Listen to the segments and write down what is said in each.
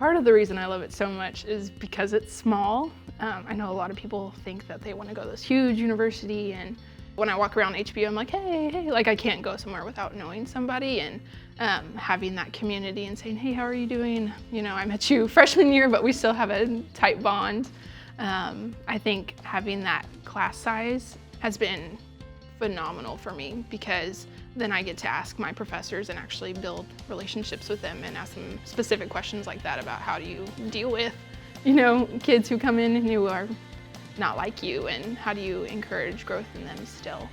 Part of the reason I love it so much is because it's small. I know a lot of people think that they want to go to this huge university, and when I walk around HBU, I'm like, hey, like I can't go somewhere without knowing somebody, and having that community and saying, hey, how are you doing? You know, I met you freshman year, but we still have a tight bond. I think having that class size has been phenomenal for me, because then I get to ask my professors and actually build relationships with them and ask them specific questions like that about how do you deal with, you know, kids who come in and who are not like you, and how do you encourage growth in them still.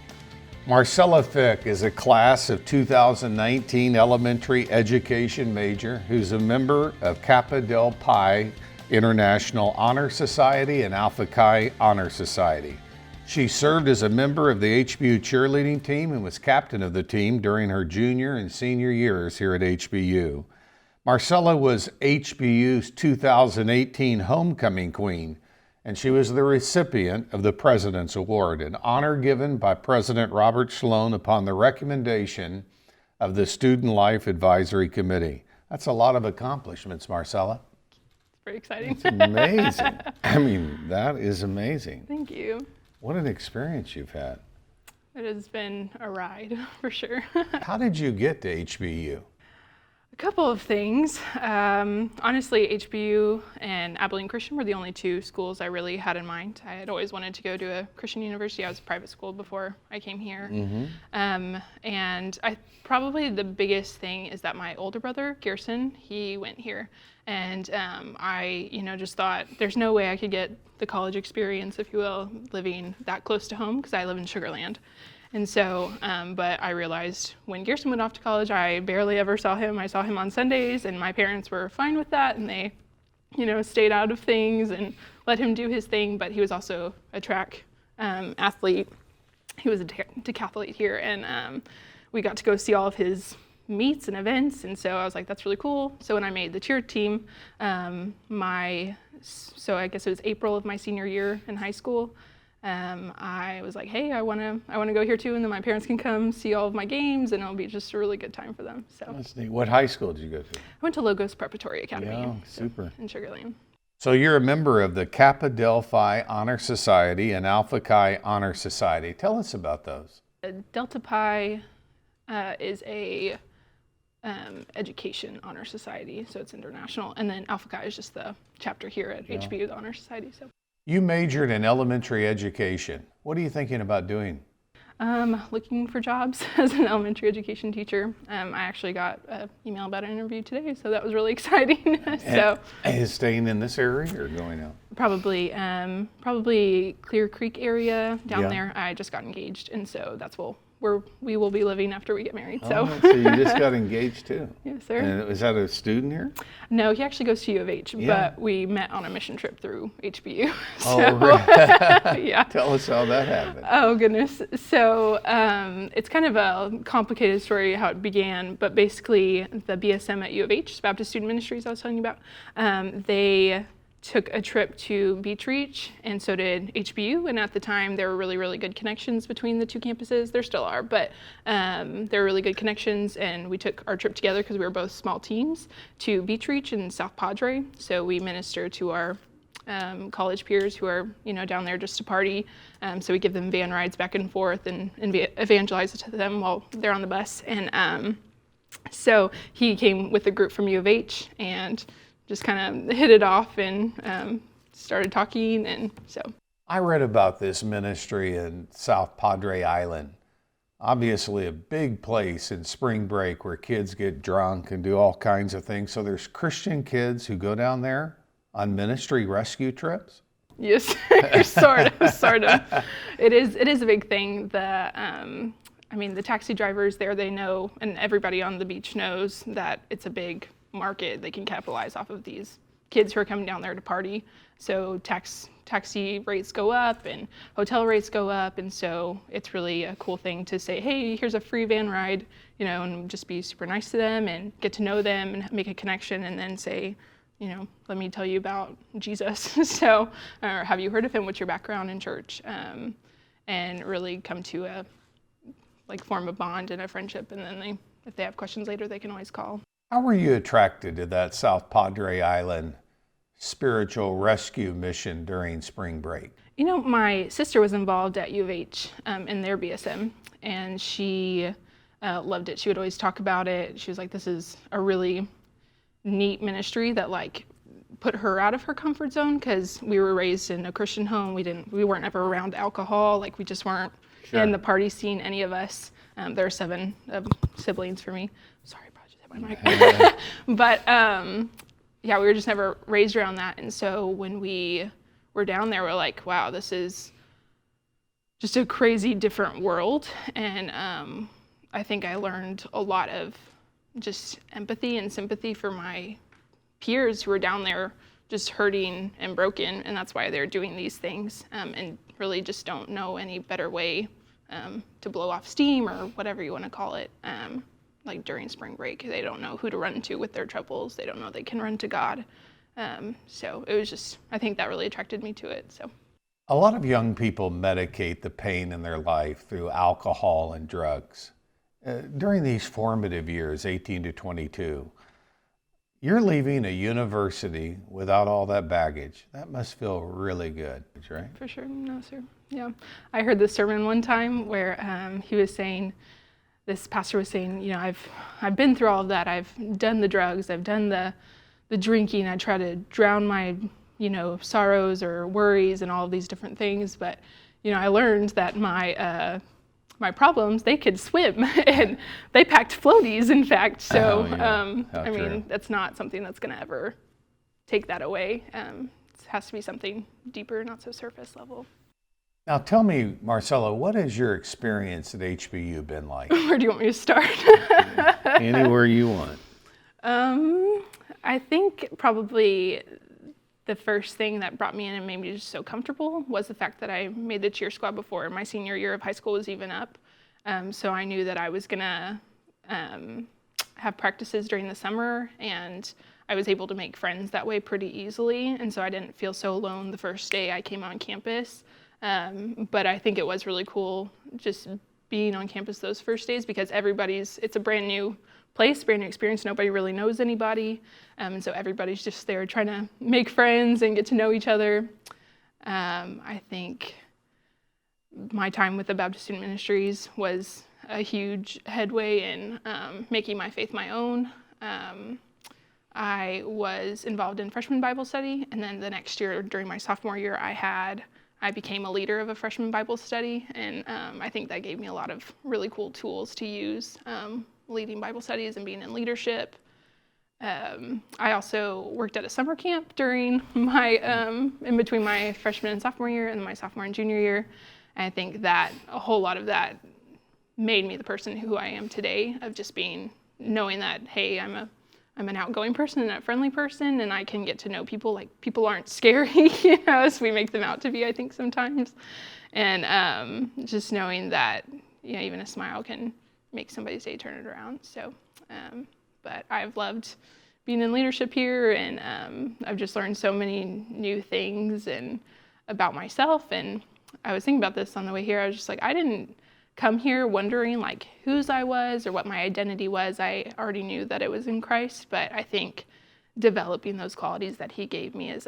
Marcella Fick is a class of 2019 elementary education major who's a member of Kappa Del Pi International Honor Society and Alpha Chi Honor Society. She served as a member of the HBU cheerleading team and was captain of the team during her junior and senior years here at HBU. Marcella was HBU's 2018 Homecoming Queen, and she was the recipient of the President's Award, an honor given by President Robert Sloan upon the recommendation of the Student Life Advisory Committee. That's a lot of accomplishments, Marcella. It's pretty exciting. It's amazing. I mean, that is amazing. Thank you. What an experience you've had. It has been a ride, for sure. How did you get to HBU? A couple of things. Honestly, HBU and Abilene Christian were the only two schools I really had in mind. I had always wanted to go to a Christian university. I was a private school before I came here. And probably the biggest thing is that my older brother, Gerson, he went here. And I just thought there's no way I could get the college experience, if you will, living that close to home, because I live in Sugar Land. And so, but I realized when Gerson went off to college, I barely ever saw him. I saw him on Sundays, and my parents were fine with that, and they, stayed out of things and let him do his thing. But he was also a track athlete. He was a decathlete here, and we got to go see all of his meets and events, and so I was like, that's really cool. So when I made the cheer team, so I guess it was April of my senior year in high school, I was like, hey, I want to go here too, and then my parents can come see all of my games, and it'll be just a really good time for them. So that's neat. What high school did you go to? I went to Logos Preparatory Academy. Yeah, super. In Sugar Land. So you're a member of the Kappa Del Phi Honor Society and Alpha Chi Honor Society. Tell us about those. Delta Pi is a education honor society, so it's international, and then Alpha Chi is just the chapter here at HBU, the honor society. So you majored in elementary education. What are you thinking about doing? Looking for jobs as an elementary education teacher. I actually got an email about an interview today, so that was really exciting. So is staying in this area or going out? Probably Clear Creek area down there. I just got engaged, and so that's where we will be living after we get married. So you just got engaged too? Yes, sir. And is that a student here? No, he actually goes to U of H, but we met on a mission trip through HBU. Oh, really? Yeah. Tell us how that happened. Oh, goodness. So it's kind of a complicated story how it began, but basically the BSM at U of H, Baptist Student Ministries I was telling you about, they took a trip to Beach Reach, and so did HBU, and at the time there were really, really good connections between the two campuses. There still are, but there were really good connections, and we took our trip together because we were both small teams to Beach Reach in South Padre. So we minister to our college peers who are down there just to party. So we give them van rides back and forth and evangelize to them while they're on the bus. And so he came with a group from U of H and just kind of hit it off and started talking, and so. I read about this ministry in South Padre Island. Obviously a big place in spring break where kids get drunk and do all kinds of things. So there's Christian kids who go down there on ministry rescue trips? Yes, sort of. It is a big thing. The taxi drivers there, they know, and everybody on the beach knows that it's a big market. They can capitalize off of these kids who are coming down there to party. So taxi rates go up and hotel rates go up, and so it's really a cool thing to say, hey, here's a free van ride, and just be super nice to them and get to know them and make a connection, and then say, let me tell you about Jesus. So, or have you heard of him? What's your background in church? And really come to form a bond and a friendship, and then if they have questions later, they can always call. How were you attracted to that South Padre Island spiritual rescue mission during spring break? You know, my sister was involved at U of H in their BSM, and she loved it. She would always talk about it. She was like, this is a really neat ministry that like put her out of her comfort zone, because we were raised in a Christian home. We weren't ever around alcohol. Like, we just weren't in the party scene, any of us. There are 7 siblings for me. Sorry, I probably just hit my mic. But yeah, we were just never raised around that. And so when we were down there, we're like, wow, this is just a crazy different world. And I think I learned a lot of just empathy and sympathy for my peers who are down there just hurting and broken, and that's why they're doing these things, and really just don't know any better way to blow off steam, or whatever you want to call it, like during spring break. They don't know who to run to with their troubles. They don't know they can run to God. So it was just, I think that really attracted me to it. So A lot of young people medicate the pain in their life through alcohol and drugs. During these formative years, 18 to 22, you're leaving a university without all that baggage. That must feel really good, right? For sure. No, sir. Yeah. I heard this sermon one time where he was saying, this pastor was saying, you know, I've been through all of that. I've done the drugs. I've done the drinking. I try to drown my, you know, sorrows or worries and all of these different things. But, you know, I learned that my problems, they could swim, and they packed floaties, in fact. So, I mean, that's not something that's going to ever take that away. It has to be something deeper, not so surface level. Now tell me, Marcella, what has your experience at HBU been like? Where do you want me to start? Anywhere you want. I think probably the first thing that brought me in and made me just so comfortable was the fact that I made the cheer squad before my senior year of high school was even up. So I knew that I was gonna have practices during the summer, and I was able to make friends that way pretty easily. And so I didn't feel so alone the first day I came on campus. But I think it was really cool just being on campus those first days, because it's a brand new place, brand new experience. Nobody really knows anybody. And so everybody's just there trying to make friends and get to know each other. I think my time with the Baptist Student Ministries was a huge headway in making my faith my own. I was involved in freshman Bible study, and then the next year, during my sophomore year, I became a leader of a freshman Bible study, and I think that gave me a lot of really cool tools to use leading Bible studies and being in leadership. I also worked at a summer camp during my, in between my freshman and sophomore year and my sophomore and junior year. And I think that a whole lot of that made me the person who I am today, of just knowing that, hey, I'm an outgoing person and a friendly person, and I can get to know people. Like, people aren't scary, you know, as we make them out to be, I think, sometimes. And just knowing that, you know, even a smile can make somebody's day turn it around. So, but I've loved being in leadership here, and I've just learned so many new things and about myself. And I was thinking about this on the way here. I was just like, I didn't come here wondering like whose I was or what my identity was. I already knew that it was in Christ, but I think developing those qualities that he gave me has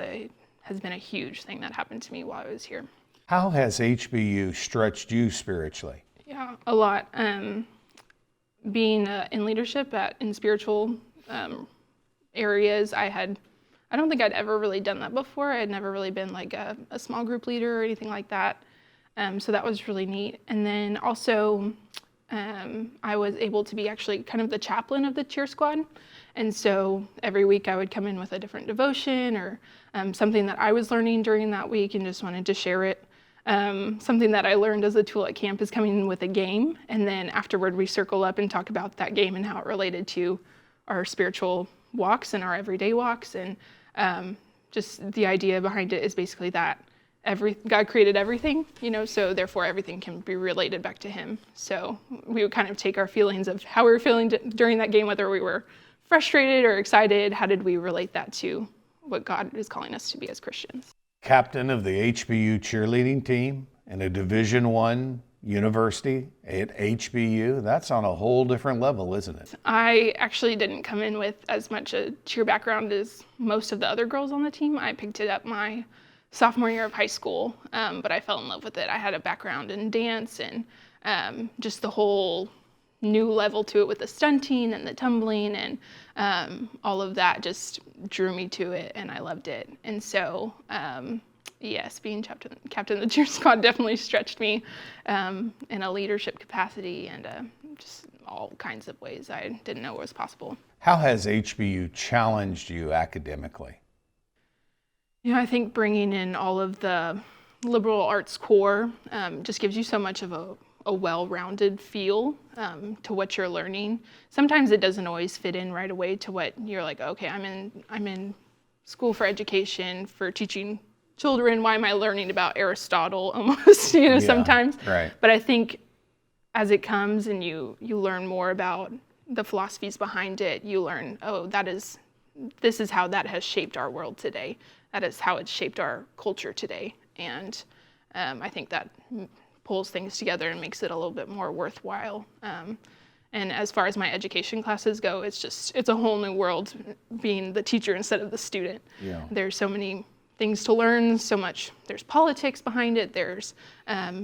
been a huge thing that happened to me while I was here. How has HBU stretched you spiritually? Yeah, a lot. Being in leadership in spiritual areas, I don't think I'd ever really done that before. I'd never really been like a small group leader or anything like that. So that was really neat. And then also, I was able to be actually kind of the chaplain of the cheer squad. And so every week I would come in with a different devotion or something that I was learning during that week and just wanted to share it. Something that I learned as a tool at camp is coming in with a game, and then afterward we circle up and talk about that game and how it related to our spiritual walks and our everyday walks. And just the idea behind it is basically that God created everything, you know, so therefore everything can be related back to him. So we would kind of take our feelings of how we were feeling during that game, whether we were frustrated or excited, how did we relate that to what God is calling us to be as Christians. Captain of the HBU cheerleading team and a Division I university at HBU. That's on a whole different level, isn't it? I actually didn't come in with as much a cheer background as most of the other girls on the team. I picked it up my sophomore year of high school, but I fell in love with it. I had a background in dance and just the whole new level to it with the stunting and the tumbling and all of that just drew me to it, and I loved it. And so yes, being captain of the cheer squad definitely stretched me in a leadership capacity and just all kinds of ways I didn't know was possible. How has HBU challenged you academically? I think bringing in all of the liberal arts core just gives you so much of a well-rounded feel to what you're learning. Sometimes it doesn't always fit in right away to what you're like, okay, I'm in school for education, for teaching children. Why am I learning about Aristotle almost, sometimes. Right. But I think as it comes and you learn more about the philosophies behind it, you learn, this is how that has shaped our world today. That is how it's shaped our culture today. And I think that pulls things together and makes it a little bit more worthwhile. And as far as my education classes go, it's a whole new world being the teacher instead of the student. Yeah. There's so many things to learn, so much, there's politics behind it, there's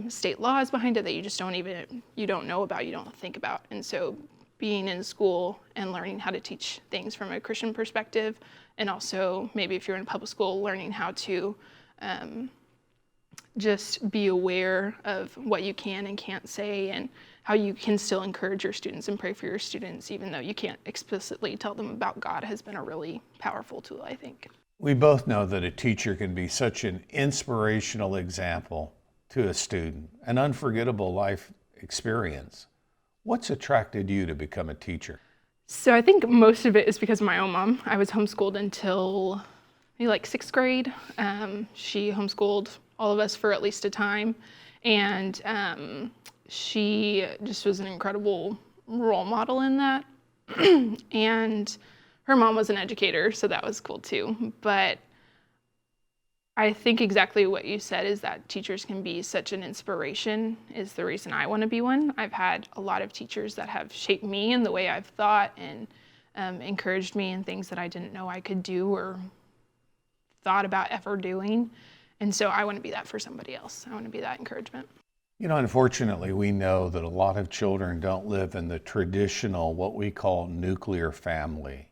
state laws behind it that you just you don't know about, you don't think about. And so being in school and learning how to teach things from a Christian perspective, and also maybe if you're in public school, learning how to just be aware of what you can and can't say and how you can still encourage your students and pray for your students, even though you can't explicitly tell them about God, has been a really powerful tool, I think. We both know that a teacher can be such an inspirational example to a student, an unforgettable life experience. What's attracted you to become a teacher? So I think most of it is because of my own mom. I was homeschooled until maybe like 6th grade. She homeschooled all of us for at least a time. And she just was an incredible role model in that. And her mom was an educator, so that was cool too. But I think exactly what you said is that teachers can be such an inspiration is the reason I want to be one. I've had a lot of teachers that have shaped me in the way I've thought and encouraged me in things that I didn't know I could do or thought about ever doing. And so I want to be that for somebody else. I want to be that encouragement. Unfortunately, we know that a lot of children don't live in the traditional, what we call nuclear family,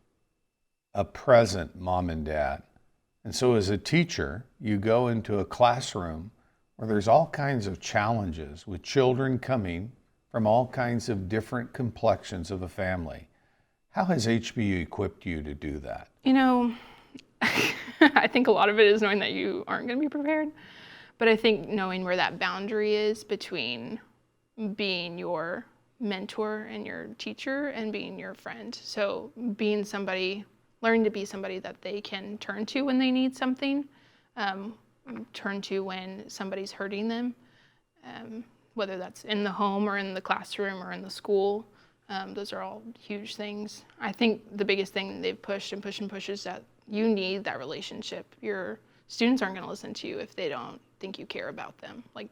a present mom and dad. And so as a teacher, you go into a classroom where there's all kinds of challenges with children coming from all kinds of different complexions of a family. How has HBU equipped you to do that? I think a lot of it is knowing that you aren't going to be prepared. But I think knowing where that boundary is between being your mentor and your teacher and being your friend. So learning to be somebody that they can turn to when they need something, turn to when somebody's hurting them, whether that's in the home or in the classroom or in the school. Those are all huge things. I think the biggest thing they've pushed and pushed is that you need that relationship. Your students aren't going to listen to you if they don't think you care about them, like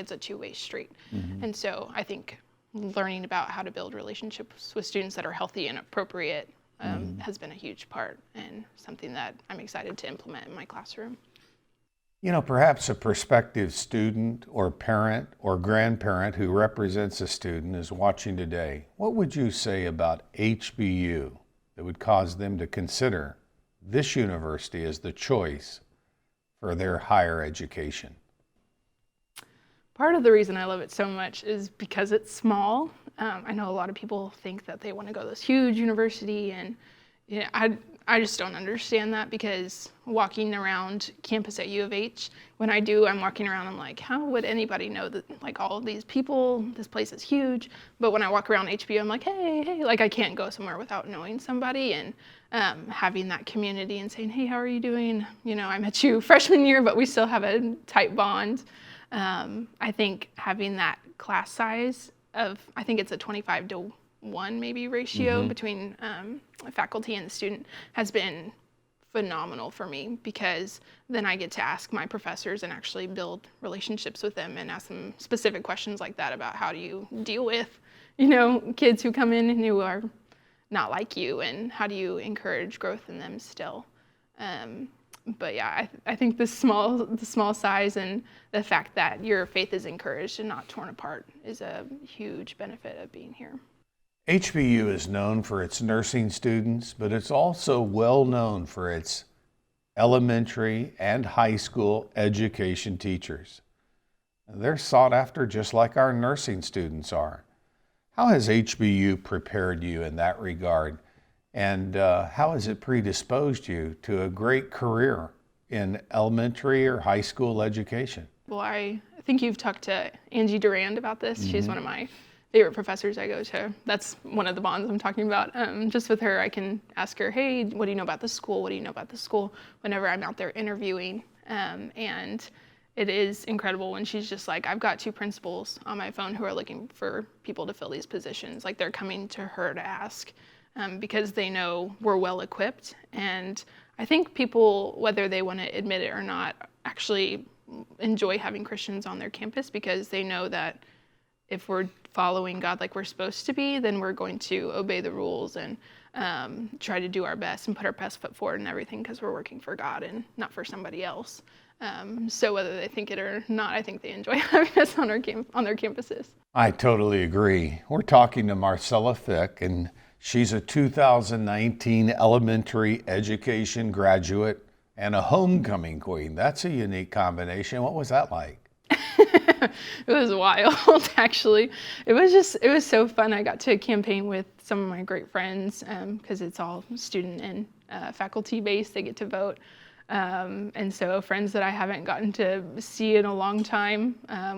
it's a two-way street. Mm-hmm. And so I think learning about how to build relationships with students that are healthy and appropriate has been a huge part and something that I'm excited to implement in my classroom. Perhaps a prospective student or parent or grandparent who represents a student is watching today. What would you say about HBU that would cause them to consider this university as the choice for their higher education? Part of the reason I love it so much is because it's small. I know a lot of people think that they want to go to this huge university, and I just don't understand that, because walking around campus at U of H, when I'm walking around, I'm like, how would anybody know that, like, all of these people, this place is huge? But when I walk around HBU, I'm like, hey, like, I can't go somewhere without knowing somebody and having that community and saying, hey, how are you doing? I met you freshman year, but we still have a tight bond. I think having that class size I think it's a 25-to-1 maybe ratio between faculty and the student has been phenomenal for me, because then I get to ask my professors and actually build relationships with them and ask them specific questions like that about how do you deal with, kids who come in and who are not like you, and how do you encourage growth in them still. But yeah, I think the small size and the fact that your faith is encouraged and not torn apart is a huge benefit of being here. HBU is known for its nursing students, but it's also well known for its elementary and high school education teachers. They're sought after just like our nursing students are. How has HBU prepared you in that regard? And how has it predisposed you to a great career in elementary or high school education? Well, I think you've talked to Angie Durand about this. Mm-hmm. She's one of my favorite professors I go to. That's one of the bonds I'm talking about. Just with her, I can ask her, hey, what do you know about the school? What do you know about the school? Whenever I'm out there interviewing. And it is incredible when she's just like, I've got 2 principals on my phone who are looking for people to fill these positions. Like, they're coming to her to ask. Because they know we're well equipped. And I think people, whether they want to admit it or not, actually enjoy having Christians on their campus, because they know that if we're following God like we're supposed to be, then we're going to obey the rules and try to do our best and put our best foot forward and everything, because we're working for God and not for somebody else. So whether they think it or not, I think they enjoy having us on their campuses. I totally agree. We're talking to Marcella Fick, and she's a 2019 elementary education graduate and a homecoming queen. That's a unique combination. What was that like? It was wild, actually. It was so fun. I got to campaign with some of my great friends, because it's all student and faculty based. They get to vote. And so friends that I haven't gotten to see in a long time,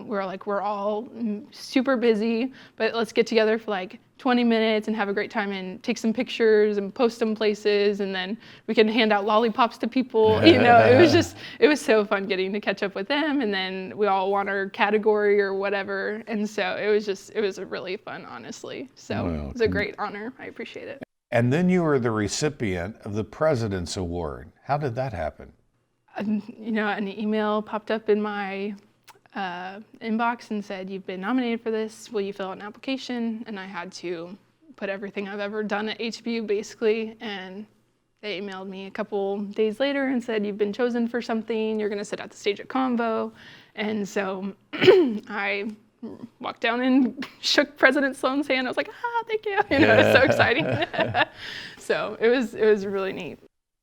we're all super busy, but let's get together for like 20 minutes and have a great time and take some pictures and post them places, and then we can hand out lollipops to people. It was so fun getting to catch up with them, and then we all won our category or whatever. And so it was a really fun, honestly. So it was a great honor. I appreciate it. And then you were the recipient of the President's Award. How did that happen? An email popped up in my inbox and said, you've been nominated for this. Will you fill out an application? And I had to put everything I've ever done at HBU, basically. And they emailed me a couple days later and said, you've been chosen for something. You're going to sit at the stage at Convo. And so I walked down and shook President Sloan's hand. I was like, thank you. It was so exciting. So it was really neat.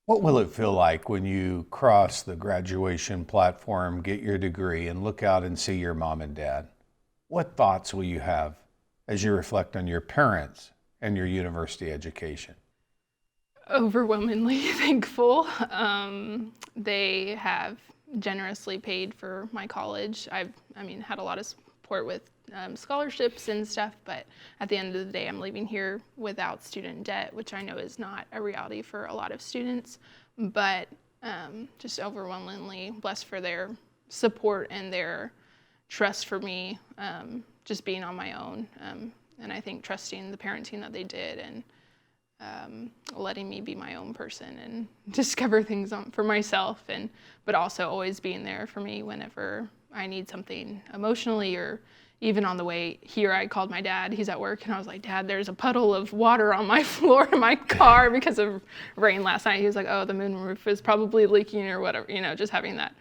What will it feel like when you cross the graduation platform, get your degree, and look out and see your mom and dad? What thoughts will you have as you reflect on your parents and your university education? Overwhelmingly thankful. They have generously paid for my college. I've had a lot of support with scholarships and stuff, but at the end of the day, I'm leaving here without student debt, which I know is not a reality for a lot of students, but just overwhelmingly blessed for their support and their trust for me, just being on my own, and I think trusting the parenting that they did, and letting me be my own person and discover things for myself, but also always being there for me whenever I need something emotionally. Or even on the way here, I called my dad. He's at work, and I was like, Dad, there's a puddle of water on my floor in my car because of rain last night. He was like, oh, the moonroof is probably leaking or whatever. Just having that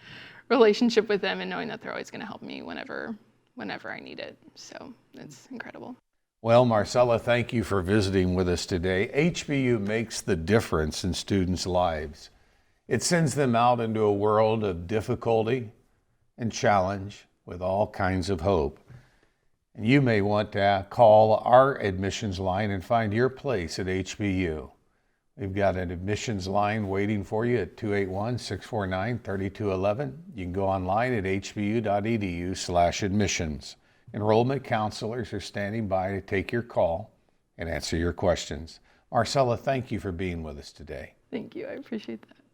relationship with them and knowing that they're always going to help me whenever I need it. So it's incredible. Well, Marcella, thank you for visiting with us today. HBU makes the difference in students' lives. It sends them out into a world of difficulty and challenge with all kinds of hope. And you may want to call our admissions line and find your place at HBU. We've got an admissions line waiting for you at 281-649-3211. You can go online at hbu.edu/admissions. Enrollment counselors are standing by to take your call and answer your questions. Marcella, thank you for being with us today. Thank you. I appreciate that.